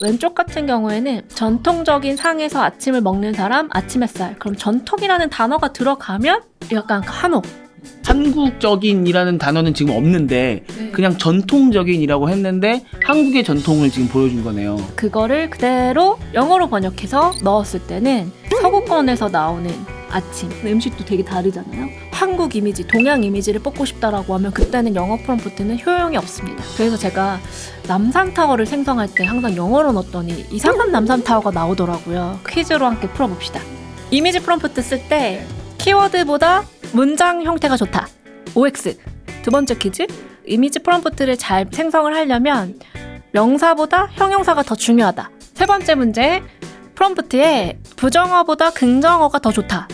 왼쪽 같은 경우에는 전통적인 상에서 아침을 먹는 사람, 아침 햇살. 그럼 전통이라는 단어가 들어가면 약간 한옥. 한국적인이라는 단어는 지금 없는데 그냥 전통적인이라고 했는데 한국의 전통을 지금 보여준 거네요. 그거를 그대로 영어로 번역해서 넣었을 때는 서구권에서 나오는 아침, 음식도 되게 다르잖아요. 한국 이미지, 동양 이미지를 뽑고 싶다라고 하면 그때는 영어 프롬프트는 효용이 없습니다. 그래서 제가 남산타워를 생성할 때 항상 영어로 넣었더니 이상한 남산타워가 나오더라고요. 퀴즈로 함께 풀어봅시다. 이미지 프롬프트 쓸 때 키워드보다 문장 형태가 좋다. OX. 두 번째 퀴즈. 이미지 프롬프트를 잘 생성을 하려면 명사보다 형용사가 더 중요하다. 세 번째 문제. 프롬프트에 부정어보다 긍정어가 더 좋다.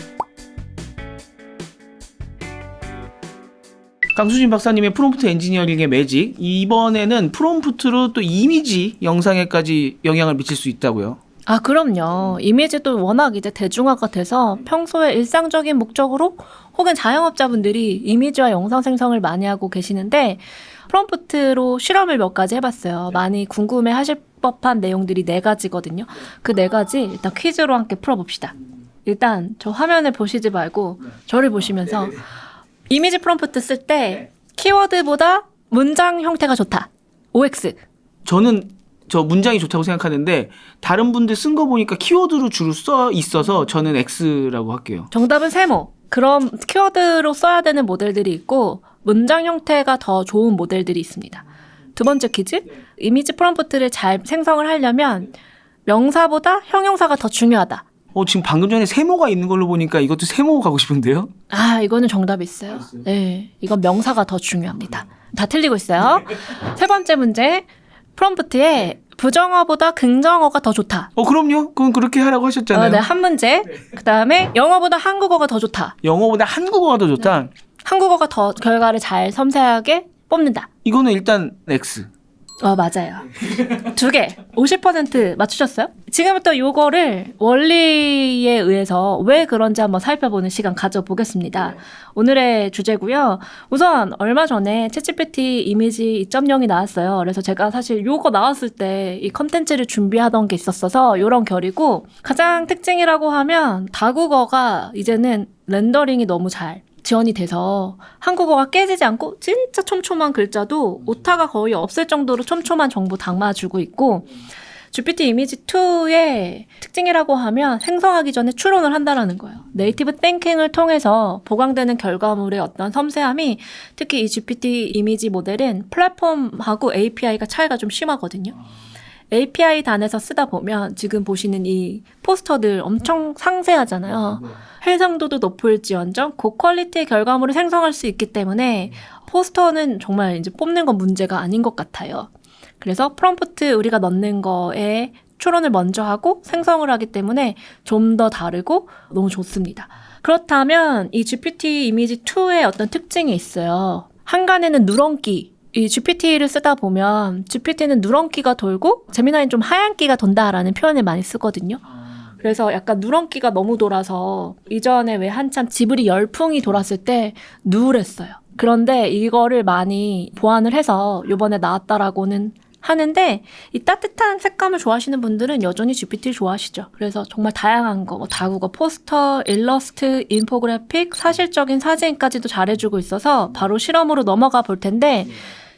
강수진 박사님의 프롬프트 엔지니어링의 매직, 이번에는 프롬프트로 또 이미지 영상에까지 영향을 미칠 수 있다고요? 아, 그럼요. 이미지도 워낙 이제 대중화가 돼서 평소에 일상적인 목적으로 혹은 자영업자분들이 이미지와 영상 생성을 많이 하고 계시는데 프롬프트로 실험을 몇 가지 해봤어요. 많이 궁금해 하실 법한 내용들이 4가지거든요. 그 4가지 일단 퀴즈로 함께 풀어봅시다. 일단 저 화면을 보시지 말고 저를 보시면서 이미지 프롬프트 쓸 때 키워드보다 문장 형태가 좋다. OX. 저는 저 문장이 좋다고 생각하는데 다른 분들 쓴 거 보니까 키워드로 주로 써 있어서 저는 X라고 할게요. 정답은 세모. 그럼 키워드로 써야 되는 모델들이 있고 문장 형태가 더 좋은 모델들이 있습니다. 두 번째 퀴즈. 이미지 프롬프트를 잘 생성을 하려면 명사보다 형용사가 더 중요하다. 지금 방금 전에 세모가 있는 걸로 보니까 이것도 세모 가고 싶은데요? 아, 이거는 정답이 있어요. 네, 이건 명사가 더 중요합니다. 다 틀리고 있어요. 세 번째 문제. 프롬프트에 부정어보다 긍정어가 더 좋다. 그럼요. 그건 그렇게 하라고 하셨잖아요. 네, 한 문제. 그 다음에 영어보다 한국어가 더 좋다. 영어보다 한국어가 더 좋다. 한국어가 더 결과를 잘 섬세하게 뽑는다. 이거는 일단 X. 맞아요. 2개. 50% 맞추셨어요? 지금부터 요거를 원리에 의해서 왜 그런지 한번 살펴보는 시간 가져보겠습니다. 오늘의 주제고요. 우선 얼마 전에 챗GPT 이미지 2.0이 나왔어요. 그래서 제가 사실 요거 나왔을 때 이 컨텐츠를 준비하던 게 있었어서 요런 결이고, 가장 특징이라고 하면 다국어가 이제는 렌더링이 너무 잘 지원이 돼서 한국어가 깨지지 않고 진짜 촘촘한 글자도 오타가 거의 없을 정도로 촘촘한 정보 담아주고 있고, GPT 이미지 2의 특징이라고 하면 생성하기 전에 추론을 한다라는 거예요. 네이티브 띵킹을 통해서 보강되는 결과물의 어떤 섬세함이, 특히 이 GPT 이미지 모델은 플랫폼하고 API가 차이가 좀 심하거든요. API 단에서 쓰다 보면 지금 보시는 이 포스터들 엄청 상세하잖아요. 해상도도 높을지언정 고퀄리티의 결과물을 생성할 수 있기 때문에 포스터는 정말 이제 뽑는 건 문제가 아닌 것 같아요. 그래서 프롬프트 우리가 넣는 거에 추론을 먼저 하고 생성을 하기 때문에 좀 더 다르고 너무 좋습니다. 그렇다면 이 GPT 이미지 2의 어떤 특징이 있어요. 한간에는 누런기. 이 GPT를 쓰다 보면 GPT는 누런기가 돌고 제미나이는 좀 하얀기가 돈다라는 표현을 많이 쓰거든요. 그래서 약간 누런기가 너무 돌아서 이전에 왜 한참 지브리 열풍이 돌았을 때 누랬어요. 그런데 이거를 많이 보완을 해서 이번에 나왔다라고는 하는데, 이 따뜻한 색감을 좋아하시는 분들은 여전히 GPT를 좋아하시죠. 그래서 정말 다양한 거, 다국어 포스터, 일러스트, 인포그래픽, 사실적인 사진까지도 잘해주고 있어서 바로 실험으로 넘어가 볼 텐데,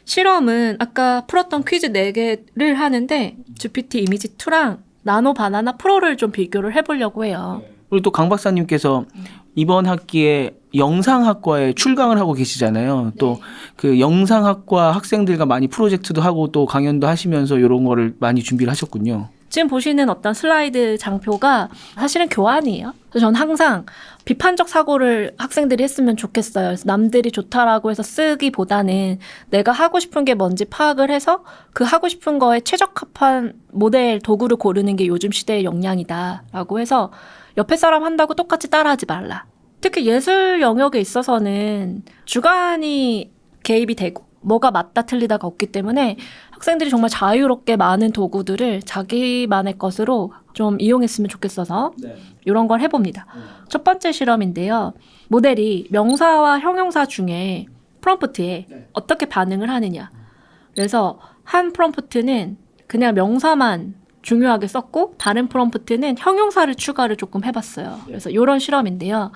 실험은 아까 풀었던 퀴즈 4개를 하는데 GPT 이미지 2랑 나노 바나나 프로를 좀 비교를 해보려고 해요. 그리고 또 강 박사님께서 이번 학기에 영상학과에 출강을 하고 계시잖아요. 또 그 영상학과 학생들과 많이 프로젝트도 하고 또 강연도 하시면서 이런 거를 많이 준비를 하셨군요. 지금 보시는 어떤 슬라이드 장표가 사실은 교환이에요. 그래서 저는 항상 비판적 사고를 학생들이 했으면 좋겠어요. 그래서 남들이 좋다라고 해서 쓰기보다는 내가 하고 싶은 게 뭔지 파악을 해서 그 하고 싶은 거에 최적합한 모델 도구를 고르는 게 요즘 시대의 역량이다라고 해서 옆에 사람 한다고 똑같이 따라하지 말라. 특히 예술 영역에 있어서는 주관이 개입이 되고 뭐가 맞다 틀리다가 없기 때문에 학생들이 정말 자유롭게 많은 도구들을 자기만의 것으로 좀 이용했으면 좋겠어서 이런 걸 해봅니다. 첫 번째 실험인데요. 모델이 명사와 형용사 중에 프롬프트에 어떻게 반응을 하느냐. 그래서 한 프롬프트는 그냥 명사만 중요하게 썼고 다른 프롬프트는 형용사를 추가를 조금 해봤어요. 그래서 이런 실험인데요.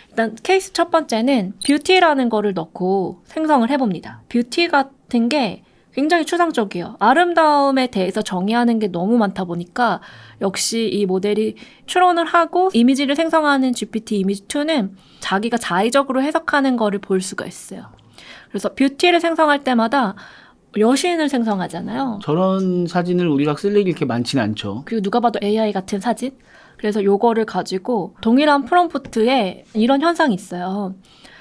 일단 케이스 첫 번째는 뷰티라는 거를 넣고 생성을 해봅니다. 뷰티 같은 게 굉장히 추상적이에요. 아름다움에 대해서 정의하는 게 너무 많다 보니까 역시 이 모델이 추론을 하고 이미지를 생성하는 GPT 이미지2는 자기가 자의적으로 해석하는 거를 볼 수가 있어요. 그래서 뷰티를 생성할 때마다 여신을 생성하잖아요. 저런 사진을 우리가 쓸 일이 이렇게 많지는 않죠. 그리고 누가 봐도 AI 같은 사진? 그래서 요거를 가지고 동일한 프롬프트에 이런 현상이 있어요.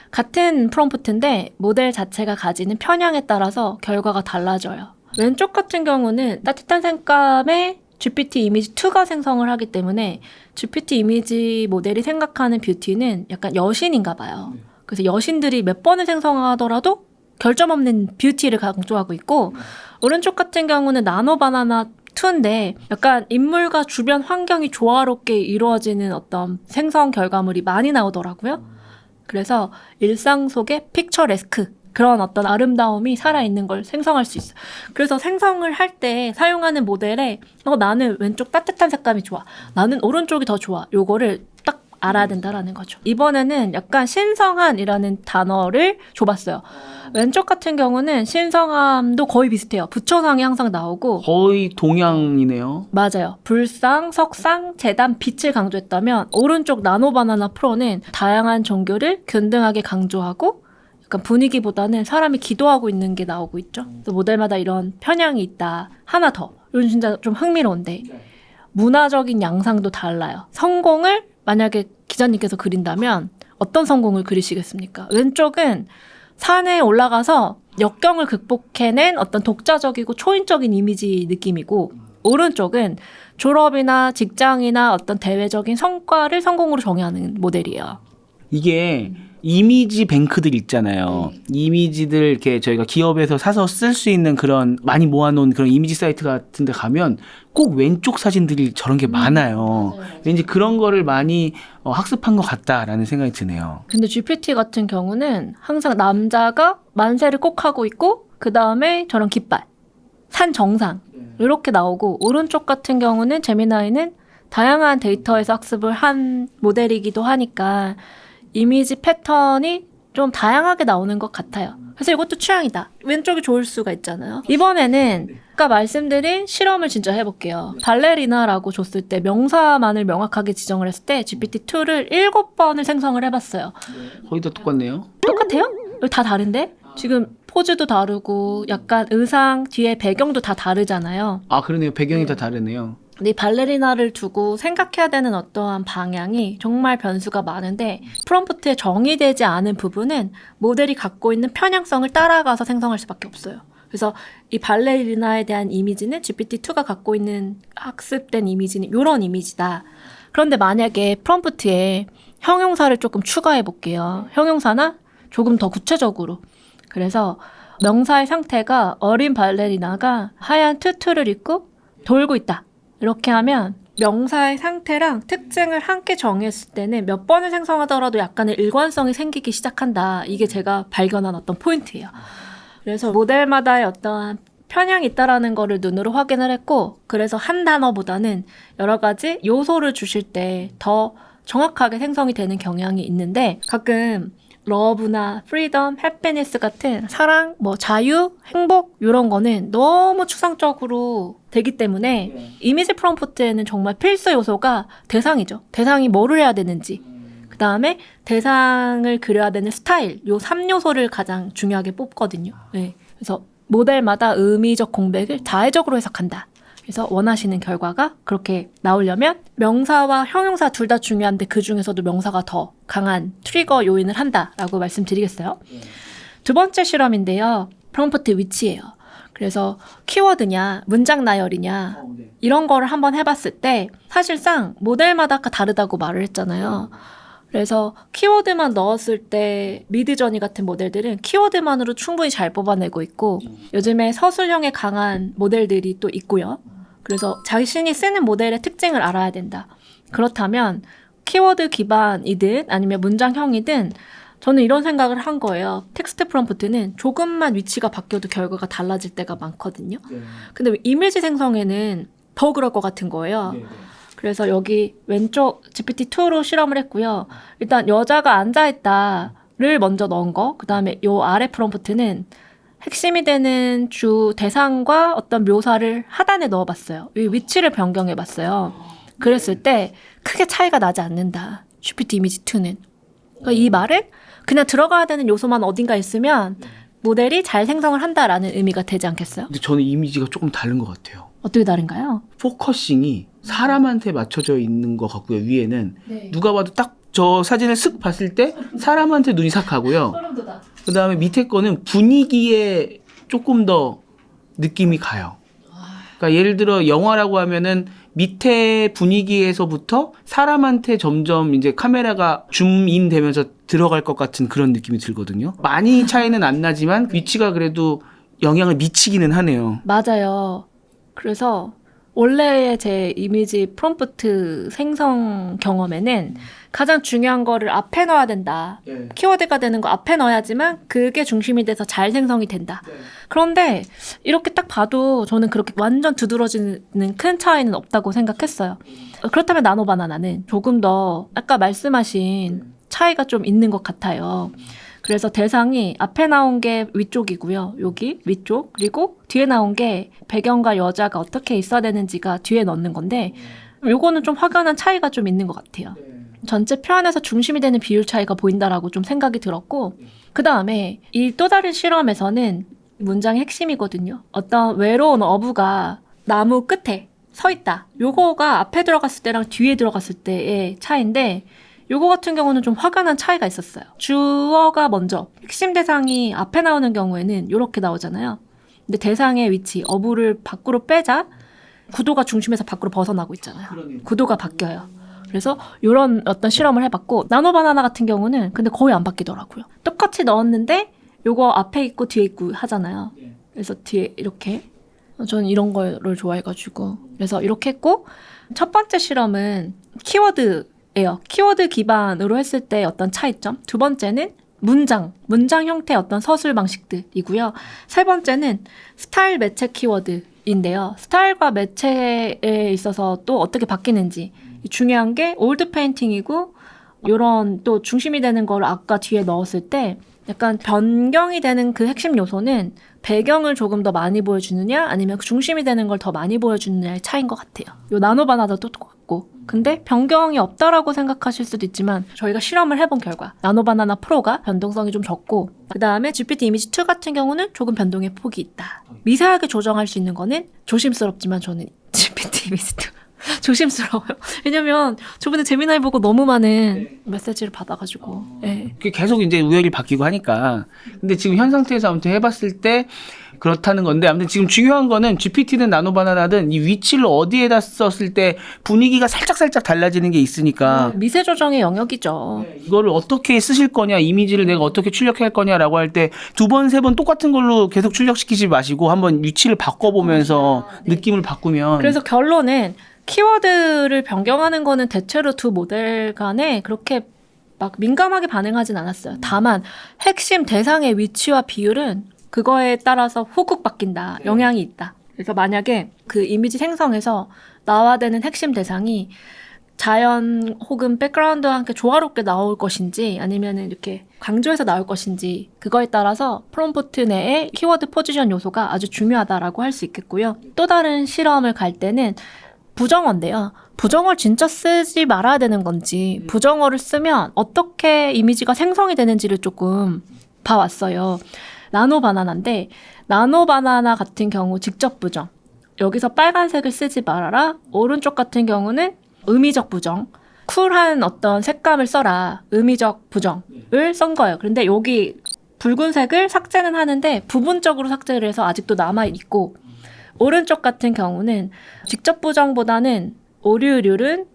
같은 프롬프트인데 모델 자체가 가지는 편향에 따라서 결과가 달라져요. 왼쪽 같은 경우는 따뜻한 색감의 GPT 이미지 2가 생성을 하기 때문에 GPT 이미지 모델이 생각하는 뷰티는 약간 여신인가 봐요. 그래서 여신들이 몇 번을 생성하더라도 결점 없는 뷰티를 강조하고 있고 오른쪽 같은 경우는 나노 바나나 2인데 약간 인물과 주변 환경이 조화롭게 이루어지는 어떤 생성 결과물이 많이 나오더라고요. 그래서 일상 속의 픽처레스크 그런 어떤 아름다움이 살아있는 걸 생성할 수 있어요. 그래서 생성을 할 때 사용하는 모델에 나는 왼쪽 따뜻한 색감이 좋아. 나는 오른쪽이 더 좋아. 요거를 딱 알아야 된다라는 거죠. 이번에는 약간 신성한이라는 단어를 줘봤어요. 왼쪽 같은 경우는 신성함도 거의 비슷해요. 부처상이 항상 나오고 거의 동양이네요. 맞아요. 불상, 석상, 재단, 빛을 강조했다면 오른쪽 나노바나나 프로는 다양한 종교를 균등하게 강조하고 약간 분위기보다는 사람이 기도하고 있는 게 나오고 있죠. 그래서 모델마다 이런 편향이 있다. 하나 더. 이건 진짜 좀 흥미로운데 문화적인 양상도 달라요. 성공을 만약에 기자님께서 그린다면 어떤 성공을 그리시겠습니까? 왼쪽은 산에 올라가서 역경을 극복해낸 어떤 독자적이고 초인적인 이미지 느낌이고 오른쪽은 졸업이나 직장이나 어떤 대외적인 성과를 성공으로 정의하는 모델이에요. 이게 이미지 뱅크들 있잖아요. 이미지들 이렇게 저희가 기업에서 사서 쓸 수 있는 그런 많이 모아놓은 그런 이미지 사이트 같은 데 가면 꼭 왼쪽 사진들이 저런 게 많아요. 왠지 그런 거를 많이 학습한 것 같다라는 생각이 드네요. 근데 GPT 같은 경우는 항상 남자가 만세를 꼭 하고 있고 그 다음에 저런 깃발, 산 정상 이렇게 나오고 오른쪽 같은 경우는 제미나이는 다양한 데이터에서 학습을 한 모델이기도 하니까 이미지 패턴이 좀 다양하게 나오는 것 같아요. 그래서 이것도 취향이다. 왼쪽이 좋을 수가 있잖아요. 이번에는 아까 말씀드린 실험을 진짜 해볼게요. 발레리나라고 줬을 때 명사만을 명확하게 지정을 했을 때 GPT-2를 7번을 생성을 해봤어요. 거의 다 똑같네요. 똑같아요? 여기 다 다른데? 지금 포즈도 다르고 약간 의상 뒤에 배경도 다 다르잖아요. 아 그러네요. 배경이 다 다르네요. 근데 이 발레리나를 두고 생각해야 되는 어떠한 방향이 정말 변수가 많은데 프롬프트에 정의되지 않은 부분은 모델이 갖고 있는 편향성을 따라가서 생성할 수밖에 없어요. 그래서 이 발레리나에 대한 이미지는 GPT-2가 갖고 있는 학습된 이미지는 이런 이미지다. 그런데 만약에 프롬프트에 형용사를 조금 추가해 볼게요. 형용사나 조금 더 구체적으로. 그래서 명사의 상태가 어린 발레리나가 하얀 투투를 입고 돌고 있다. 이렇게 하면 명사의 상태랑 특징을 함께 정했을 때는 몇 번을 생성하더라도 약간의 일관성이 생기기 시작한다. 이게 제가 발견한 어떤 포인트예요. 그래서 모델마다의 어떠한 편향이 있다라는 거를 눈으로 확인을 했고 그래서 한 단어보다는 여러 가지 요소를 주실 때 더 정확하게 생성이 되는 경향이 있는데 가끔 러브나 프리덤, 해피니스 같은 사랑, 자유, 행복 이런 거는 너무 추상적으로 되기 때문에 이미지 프롬프트에는 정말 필수 요소가 대상이죠. 대상이 뭐를 해야 되는지. 그 다음에 대상을 그려야 되는 스타일, 요 3요소를 가장 중요하게 뽑거든요. 네. 그래서 모델마다 의미적 공백을 자의적으로 해석한다. 그래서 원하시는 결과가 그렇게 나오려면 명사와 형용사 둘 다 중요한데 그 중에서도 명사가 더 강한 트리거 요인을 한다라고 말씀드리겠어요. 두 번째 실험인데요. 프롬프트 위치예요. 그래서 키워드냐, 문장 나열이냐 이런 거를 한번 해봤을 때 사실상 모델마다 다르다고 말을 했잖아요. 그래서 키워드만 넣었을 때 미드저니 같은 모델들은 키워드만으로 충분히 잘 뽑아내고 있고 요즘에 서술형에 강한 모델들이 또 있고요. 그래서 자신이 쓰는 모델의 특징을 알아야 된다. 그렇다면 키워드 기반이든 아니면 문장형이든 저는 이런 생각을 한 거예요. 텍스트 프롬프트는 조금만 위치가 바뀌어도 결과가 달라질 때가 많거든요. 근데 이미지 생성에는 더 그럴 것 같은 거예요. 그래서 여기 왼쪽 GPT-2로 실험을 했고요. 일단 여자가 앉아있다를 먼저 넣은 거, 그 다음에 요 아래 프롬프트는 핵심이 되는 주 대상과 어떤 묘사를 하단에 넣어봤어요. 이 위치를 변경해봤어요. 그랬을 때 크게 차이가 나지 않는다. GPT 이미지2는. 그러니까 이 말은 그냥 들어가야 되는 요소만 어딘가 있으면 모델이 잘 생성을 한다라는 의미가 되지 않겠어요? 근데 저는 이미지가 조금 다른 것 같아요. 어떻게 다른가요? 포커싱이 사람한테 맞춰져 있는 것 같고요. 위에는 누가 봐도 딱 저 사진을 쓱 봤을 때 사람한테 눈이 싹 가고요. 그 다음에 밑에 거는 분위기에 조금 더 느낌이 가요. 그러니까 예를 들어 영화라고 하면은 밑에 분위기에서부터 사람한테 점점 이제 카메라가 줌인 되면서 들어갈 것 같은 그런 느낌이 들거든요. 많이 차이는 안 나지만 위치가 그래도 영향을 미치기는 하네요. 맞아요. 그래서 원래의 제 이미지 프롬프트 생성 경험에는 가장 중요한 거를 앞에 넣어야 된다. 키워드가 되는 거 앞에 넣어야지만 그게 중심이 돼서 잘 생성이 된다. 그런데 이렇게 딱 봐도 저는 그렇게 완전 두드러지는 큰 차이는 없다고 생각했어요. 그렇다면 나노바나나는 조금 더 아까 말씀하신 차이가 좀 있는 것 같아요. 그래서 대상이 앞에 나온 게 위쪽이고요. 여기 위쪽. 그리고 뒤에 나온 게 배경과 여자가 어떻게 있어야 되는지가 뒤에 넣는 건데 요거는 좀 확연한 차이가 좀 있는 것 같아요. 전체 표현에서 중심이 되는 비율 차이가 보인다라고 좀 생각이 들었고 그 다음에 이 또 다른 실험에서는 문장의 핵심이거든요. 어떤 외로운 어부가 나무 끝에 서 있다. 요거가 앞에 들어갔을 때랑 뒤에 들어갔을 때의 차이인데 요거 같은 경우는 좀 확연한 차이가 있었어요. 주어가 먼저 핵심 대상이 앞에 나오는 경우에는 요렇게 나오잖아요. 근데 대상의 위치, 어부를 밖으로 빼자 구도가 중심에서 밖으로 벗어나고 있잖아요. 구도가 바뀌어요. 그래서 이런 어떤 실험을 해봤고 나노바나나 같은 경우는 근데 거의 안 바뀌더라고요. 똑같이 넣었는데 요거 앞에 있고 뒤에 있고 하잖아요. 그래서 뒤에 이렇게 저는 이런 거를 좋아해가지고 그래서 이렇게 했고 첫 번째 실험은 키워드예요. 키워드 기반으로 했을 때 어떤 차이점. 두 번째는 문장 형태의 어떤 서술 방식들이고요. 세 번째는 스타일 매체 키워드인데요. 스타일과 매체에 있어서 또 어떻게 바뀌는지 중요한 게 올드 페인팅이고 이런 또 중심이 되는 걸 아까 뒤에 넣었을 때 약간 변경이 되는 그 핵심 요소는 배경을 조금 더 많이 보여주느냐 아니면 그 중심이 되는 걸 더 많이 보여주느냐의 차이인 것 같아요. 요 나노바나나도 똑같고 근데 변경이 없다라고 생각하실 수도 있지만 저희가 실험을 해본 결과 나노바나나 프로가 변동성이 좀 적고 그 다음에 GPT 이미지2 같은 경우는 조금 변동의 폭이 있다. 미세하게 조정할 수 있는 거는 조심스럽지만 저는 GPT 이미지2 조심스러워요. 왜냐면 저번에 재미나이 보고 너무 많은 메시지를 받아가지고 그게 계속 이제 우열이 바뀌고 하니까. 근데 지금 현 상태에서 아무튼 해봤을 때 그렇다는 건데 아무튼 지금 중요한 거는 GPT든 나노바나나든 이 위치를 어디에다 썼을 때 분위기가 살짝 달라지는 게 있으니까 미세 조정의 영역이죠. 이거를 어떻게 쓰실 거냐, 이미지를 내가 어떻게 출력할 거냐라고 할 때 두 번, 세 번 똑같은 걸로 계속 출력시키지 마시고 한번 위치를 바꿔보면서 느낌을 바꾸면. 그래서 결론은 키워드를 변경하는 거는 대체로 두 모델 간에 그렇게 막 민감하게 반응하진 않았어요. 다만 핵심 대상의 위치와 비율은 그거에 따라서 후국 바뀐다. 영향이 있다. 그래서 만약에 그 이미지 생성에서 나와야 되는 핵심 대상이 자연 혹은 백그라운드와 함께 조화롭게 나올 것인지 아니면 이렇게 강조해서 나올 것인지 그거에 따라서 프롬프트 내에 키워드 포지션 요소가 아주 중요하다라고 할 수 있겠고요. 또 다른 실험을 갈 때는 부정어인데요. 부정어를 진짜 쓰지 말아야 되는 건지 부정어를 쓰면 어떻게 이미지가 생성이 되는지를 조금 봐왔어요. 나노바나나인데 나노바나나 같은 경우 직접 부정. 여기서 빨간색을 쓰지 말아라. 오른쪽 같은 경우는 의미적 부정. 쿨한 어떤 색감을 써라. 의미적 부정을 쓴 거예요. 그런데 여기 붉은색을 삭제는 하는데 부분적으로 삭제를 해서 아직도 남아있고 오른쪽 같은 경우는 직접 부정보다는 오류율은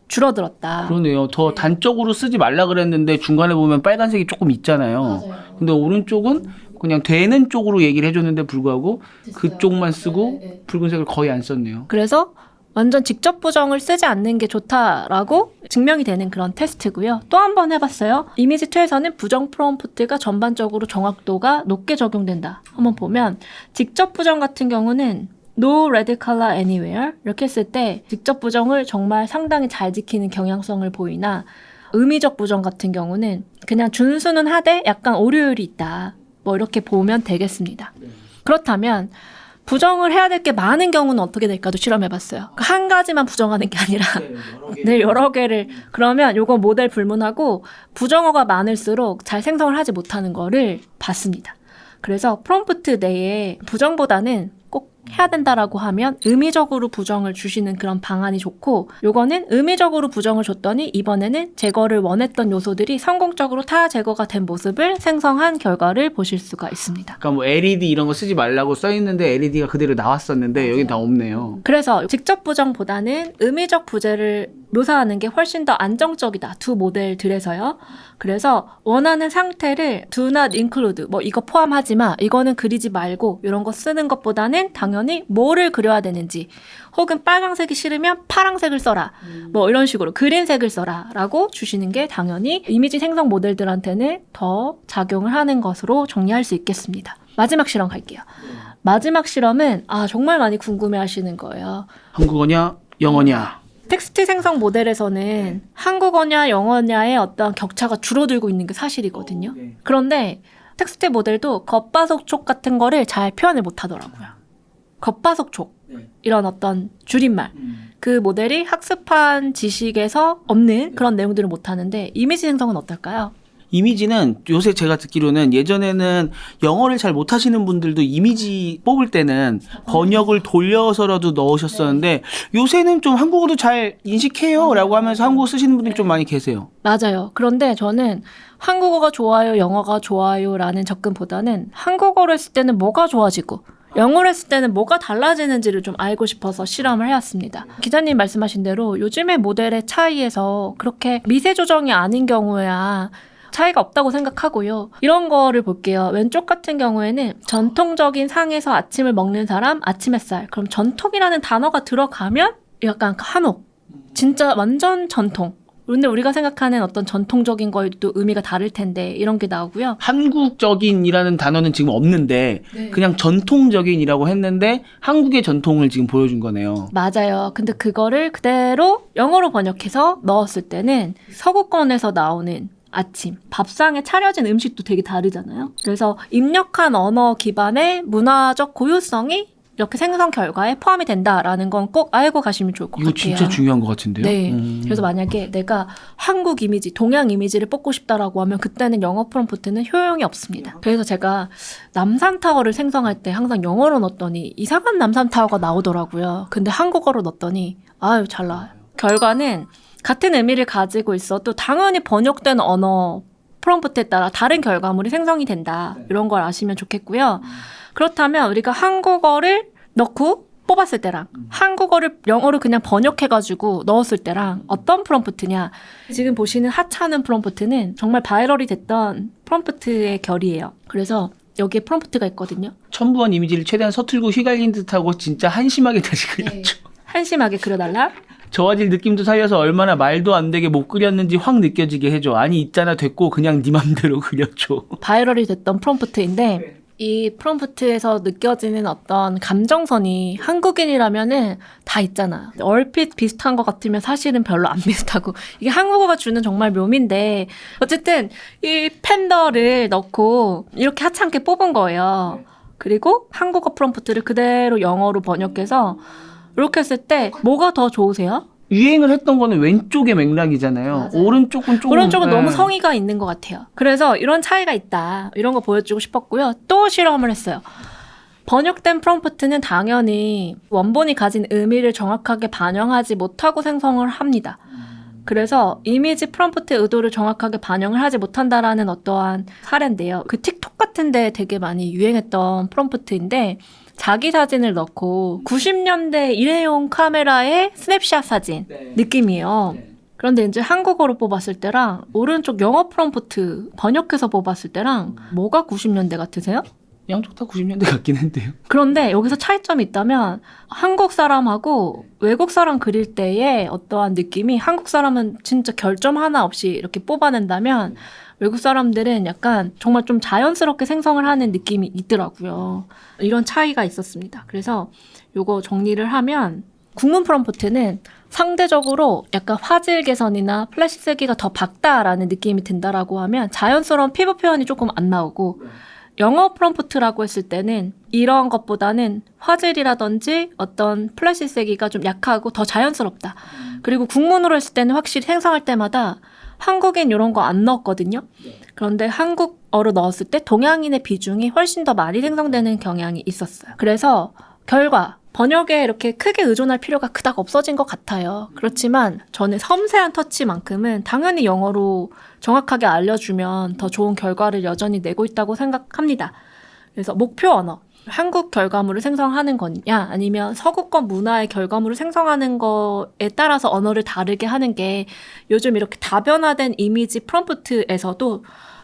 줄어들었다. 그러네요. 더 단적으로 쓰지 말라 그랬는데 중간에 보면 빨간색이 조금 있잖아요. 맞아요. 근데 오른쪽은 그냥 되는 쪽으로 얘기를 해줬는데 불구하고 그쪽만 쓰고 붉은색을 거의 안 썼네요. 그래서 완전 직접 부정을 쓰지 않는 게 좋다라고 증명이 되는 그런 테스트고요. 또 한 번 해봤어요. 이미지2에서는 부정 프롬프트가 전반적으로 정확도가 높게 적용된다. 한번 보면 직접 부정 같은 경우는 No red color anywhere 이렇게 했을 때 직접 부정을 정말 상당히 잘 지키는 경향성을 보이나 의미적 부정 같은 경우는 그냥 준수는 하되 약간 오류율이 있다. 뭐 이렇게 보면 되겠습니다. 그렇다면 부정을 해야 될 게 많은 경우는 어떻게 될까도 실험해봤어요. 한 가지만 부정하는 게 아니라 네, 여러 개를. 그러면 요거 모델 불문하고 부정어가 많을수록 잘 생성을 하지 못하는 거를 봤습니다. 그래서 프롬프트 내에 부정보다는 꼭 해야 된다라고 하면 의미적으로 부정을 주시는 그런 방안이 좋고, 요거는 의미적으로 부정을 줬더니 이번에는 제거를 원했던 요소들이 성공적으로 다 제거가 된 모습을 생성한 결과를 보실 수가 있습니다. 그러니까 뭐 LED 이런 거 쓰지 말라고 써 있는데 LED가 그대로 나왔었는데 여긴 다 없네요. 그래서 직접 부정보다는 의미적 부재를 묘사하는 게 훨씬 더 안정적이다. 두 모델들에서요. 그래서 원하는 상태를 do not include, 뭐 이거 포함하지 마, 이거는 그리지 말고 이런 거 쓰는 것보다는 당연히 뭐를 그려야 되는지, 혹은 빨강색이 싫으면 파랑색을 써라, 뭐 이런 식으로 그린색을 써라 라고 주시는 게 당연히 이미지 생성 모델들한테는 더 작용을 하는 것으로 정리할 수 있겠습니다. 마지막 실험 갈게요. 마지막 실험은 정말 많이 궁금해 하시는 거예요. 한국어냐 영어냐. 텍스트 생성 모델에서는 한국어냐 영어냐의 어떤 격차가 줄어들고 있는 게 사실이거든요. 그런데 텍스트 모델도 겉바속촉 같은 거를 잘 표현을 못 하더라고요. 겉바속촉, 이런 어떤 줄임말. 그 모델이 학습한 지식에서 없는 그런 내용들을 못 하는데 이미지 생성은 어떨까요? 이미지는 요새 제가 듣기로는 예전에는 영어를 잘 못하시는 분들도 이미지 뽑을 때는 번역을 돌려서라도 넣으셨었는데 요새는 좀 한국어도 잘 인식해요 라고 하면서 한국어 쓰시는 분들이 좀 많이 계세요. 맞아요. 그런데 저는 한국어가 좋아요, 영어가 좋아요 라는 접근보다는 한국어를 했을 때는 뭐가 좋아지고 영어를 했을 때는 뭐가 달라지는지를 좀 알고 싶어서 실험을 해왔습니다. 기자님 말씀하신 대로 요즘의 모델의 차이에서 그렇게 미세 조정이 아닌 경우야 차이가 없다고 생각하고요. 이런 거를 볼게요. 왼쪽 같은 경우에는 전통적인 상에서 아침을 먹는 사람, 아침 햇살. 그럼 전통이라는 단어가 들어가면 약간 한옥. 진짜 완전 전통. 근데 우리가 생각하는 어떤 전통적인 거에도 의미가 다를 텐데 이런 게 나오고요. 한국적인이라는 단어는 지금 없는데 그냥 전통적인이라고 했는데 한국의 전통을 지금 보여준 거네요. 맞아요. 근데 그거를 그대로 영어로 번역해서 넣었을 때는 서구권에서 나오는 아침, 밥상에 차려진 음식도 되게 다르잖아요. 그래서 입력한 언어 기반의 문화적 고유성이 이렇게 생성 결과에 포함이 된다라는 건 꼭 알고 가시면 좋을 것 이거 같아요. 진짜 중요한 것 같은데요. 네. 그래서 만약에 내가 한국 이미지, 동양 이미지를 뽑고 싶다라고 하면 그때는 영어 프롬프트는 효용이 없습니다. 그래서 제가 남산타워를 생성할 때 항상 영어로 넣었더니 이상한 남산타워가 나오더라고요. 근데 한국어로 넣었더니 잘 나와요. 결과는 같은 의미를 가지고 있어도 당연히 번역된 언어 프롬프트에 따라 다른 결과물이 생성이 된다. 이런 걸 아시면 좋겠고요. 그렇다면 우리가 한국어를 넣고 뽑았을 때랑 한국어를 영어로 그냥 번역해가지고 넣었을 때랑 어떤 프롬프트냐. 지금 보시는 하찮은 프롬프트는 정말 바이럴이 됐던 프롬프트의 결이에요. 그래서 여기에 프롬프트가 있거든요. 첨부한 이미지를 최대한 서툴고 휘갈린 듯하고 진짜 한심하게 다시 그렸죠. 한심하게 그려달라. 저화질 느낌도 살려서 얼마나 말도 안 되게 못 그렸는지 확 느껴지게 해줘. 아니 있잖아 됐고 그냥 네 맘대로 그려줘. 바이럴이 됐던 프롬프트인데 이 프롬프트에서 느껴지는 어떤 감정선이 한국인이라면은 다 있잖아요. 얼핏 비슷한 것 같으면 사실은 별로 안 비슷하고 이게 한국어가 주는 정말 묘미인데 어쨌든 이 팬더를 넣고 이렇게 하찮게 뽑은 거예요. 그리고 한국어 프롬프트를 그대로 영어로 번역해서 이렇게 했을 때 뭐가 더 좋으세요? 유행을 했던 거는 왼쪽의 맥락이잖아요. 맞아요. 오른쪽은 너무 성의가 있는 것 같아요. 그래서 이런 차이가 있다. 이런 거 보여주고 싶었고요. 또 실험을 했어요. 번역된 프롬프트는 당연히 원본이 가진 의미를 정확하게 반영하지 못하고 생성을 합니다. 그래서 이미지 프롬프트의 의도를 정확하게 반영을 하지 못한다라는 어떠한 사례인데요. 그 틱톡 같은 데 되게 많이 유행했던 프롬프트인데 자기 사진을 넣고 90년대 일회용 카메라의 스냅샷 사진 느낌이에요. 그런데 이제 한국어로 뽑았을 때랑 오른쪽 영어 프롬프트 번역해서 뽑았을 때랑 뭐가 90년대 같으세요? 양쪽 다 90년대 같긴 한데요. 그런데 여기서 차이점이 있다면 한국 사람하고 외국 사람 그릴 때의 어떠한 느낌이 한국 사람은 진짜 결점 하나 없이 이렇게 뽑아낸다면 외국 사람들은 약간 정말 좀 자연스럽게 생성을 하는 느낌이 있더라고요. 이런 차이가 있었습니다. 그래서 요거 정리를 하면 국문 프롬프트는 상대적으로 약간 화질 개선이나 플래시 세기가 더 밝다라는 느낌이 든다라고 하면 자연스러운 피부 표현이 조금 안 나오고 영어 프롬프트라고 했을 때는 이런 것보다는 화질이라든지 어떤 플래시 세기가 좀 약하고 더 자연스럽다. 그리고 국문으로 했을 때는 확실히 생성할 때마다 한국인 이런 거 안 넣었거든요. 그런데 한국어로 넣었을 때 동양인의 비중이 훨씬 더 많이 생성되는 경향이 있었어요. 그래서 결과 번역에 이렇게 크게 의존할 필요가 그닥 없어진 것 같아요. 그렇지만 저는 섬세한 터치만큼은 당연히 영어로 정확하게 알려주면 더 좋은 결과를 여전히 내고 있다고 생각합니다. 그래서 목표 언어, 한국 결과물을 생성하는 거냐 아니면 서구권 문화의 결과물을 생성하는 거에 따라서 언어를 다르게 하는 게 요즘 이렇게 다변화된 이미지 프롬프트에서도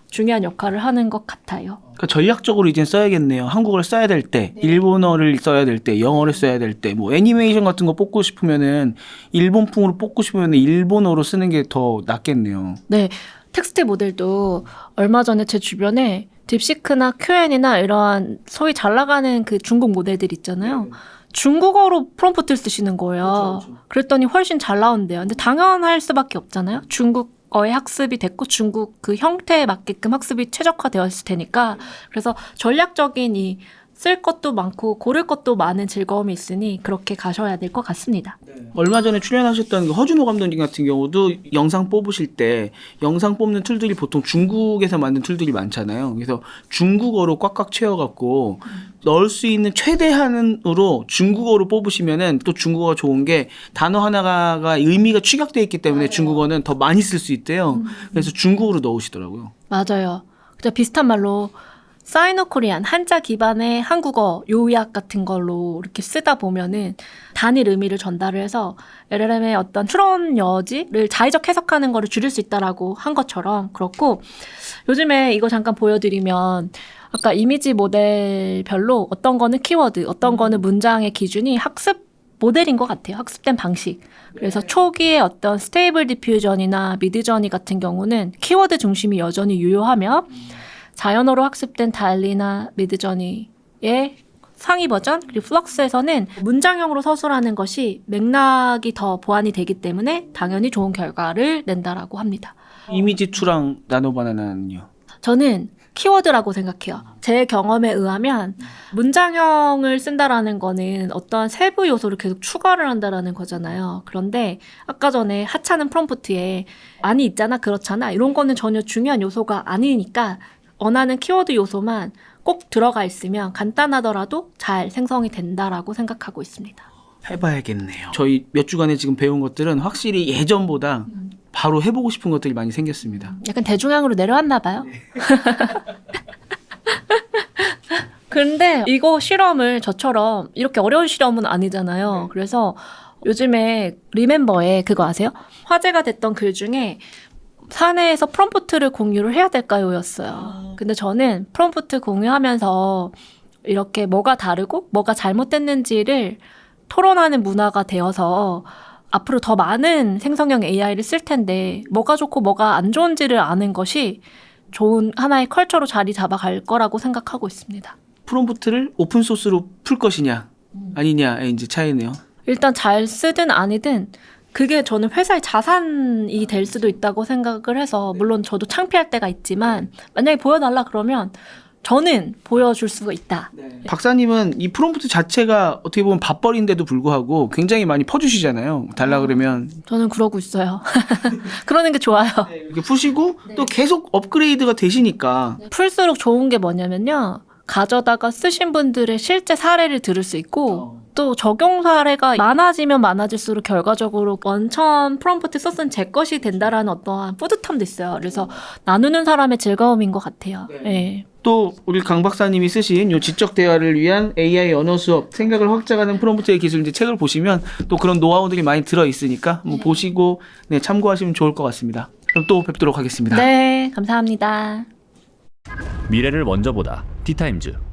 중요한 역할을 하는 것 같아요. 그러니까 전략적으로 이제 써야겠네요. 한국어를 써야 될 때, 일본어를 써야 될 때, 영어를 써야 될 때, 뭐 애니메이션 같은 거 뽑고 싶으면은 일본풍으로 뽑고 싶으면 일본어로 쓰는 게 더 낫겠네요. 네, 텍스트 모델도 얼마 전에 제 주변에 딥시크나 QN이나 이러한 소위 잘 나가는 그 중국 모델들 있잖아요. 중국어로 프롬프트를 쓰시는 거예요. 그랬더니 훨씬 잘 나온대요. 근데 당연할 수밖에 없잖아요. 중국어의 학습이 됐고 중국 그 형태에 맞게끔 학습이 최적화되었을 테니까. 그래서 전략적인 이 쓸 것도 많고 고를 것도 많은 즐거움이 있으니 그렇게 가셔야 될 것 같습니다. 얼마 전에 출연하셨던 그 허준호 감독님 같은 경우도 영상 뽑으실 때 영상 뽑는 툴들이 보통 중국에서 만든 툴들이 많잖아요. 그래서 중국어로 꽉꽉 채워갖고 넣을 수 있는 최대한으로 중국어로 뽑으시면은 또 중국어가 좋은 게 단어 하나가 의미가 축약되어 있기 때문에 중국어는 더 많이 쓸 수 있대요. 그래서 중국어로 넣으시더라고요. 맞아요. 그죠, 비슷한 말로 사이노코리안 한자 기반의 한국어 요약 같은 걸로 이렇게 쓰다 보면은 단일 의미를 전달을 해서 LLM의 어떤 추론 여지를 자의적 해석하는 거를 줄일 수 있다라고 한 것처럼 그렇고 요즘에 이거 잠깐 보여드리면 아까 이미지 모델별로 어떤 거는 키워드, 어떤 거는 문장의 기준이 학습 모델인 것 같아요. 학습된 방식. 그래서 초기에 어떤 스테이블 디퓨전이나 미드저니 같은 경우는 키워드 중심이 여전히 유효하며 자연어로 학습된 달리나 미드저니의 상위 버전 그리고 플럭스에서는 문장형으로 서술하는 것이 맥락이 더 보완이 되기 때문에 당연히 좋은 결과를 낸다라고 합니다. 이미지 툴랑 나노 바나나는요? 저는 키워드라고 생각해요. 제 경험에 의하면 문장형을 쓴다라는 거는 어떠한 세부 요소를 계속 추가를 한다라는 거잖아요. 그런데 아까 전에 하찮은 프롬프트에 아니 있잖아 그렇잖아 이런 거는 전혀 중요한 요소가 아니니까 원하는 키워드 요소만 꼭 들어가 있으면 간단하더라도 잘 생성이 된다라고 생각하고 있습니다. 해봐야겠네요. 저희 몇 주간에 지금 배운 것들은 확실히 예전보다 바로 해보고 싶은 것들이 많이 생겼습니다. 약간 대중향으로 내려왔나 봐요. 근데 이거 실험을 저처럼 이렇게 어려운 실험은 아니잖아요. 그래서 요즘에 리멤버에 그거 아세요? 화제가 됐던 글 중에 사내에서 프롬프트를 공유를 해야 될까요? 였어요. 근데 저는 프롬프트 공유하면서 이렇게 뭐가 다르고 뭐가 잘못됐는지를 토론하는 문화가 되어서 앞으로 더 많은 생성형 AI를 쓸 텐데 뭐가 좋고 뭐가 안 좋은지를 아는 것이 좋은 하나의 컬처로 자리 잡아갈 거라고 생각하고 있습니다. 프롬프트를 오픈소스로 풀 것이냐 아니냐의 이제 차이네요. 일단 잘 쓰든 아니든 그게 저는 회사의 자산이 될 수도 있다고 생각을 해서 물론 저도 창피할 때가 있지만 만약에 보여달라 그러면 저는 보여줄 수가 있다. 박사님은 이 프롬프트 자체가 어떻게 보면 밥벌이인데도 불구하고 굉장히 많이 퍼주시잖아요. 달라 그러면 저는 그러고 있어요. 그러는 게 좋아요. 이렇게 푸시고 또 계속 업그레이드가 되시니까 풀수록 좋은 게 뭐냐면요. 가져다가 쓰신 분들의 실제 사례를 들을 수 있고 또 적용 사례가 많아지면 많아질수록 결과적으로 원천 프롬프트 썼은 제 것이 된다라는 어떠한 뿌듯함도 있어요. 그래서 나누는 사람의 즐거움인 것 같아요. 네. 또 우리 강 박사님이 쓰신 요 지적 대화를 위한 AI 언어 수업 생각을 확장하는 프롬프트의 기술 이제 책을 보시면 또 그런 노하우들이 많이 들어 있으니까 한번 보시고 네, 참고하시면 좋을 것 같습니다. 그럼 또 뵙도록 하겠습니다. 네, 감사합니다. 미래를 먼저 보다 티타임즈.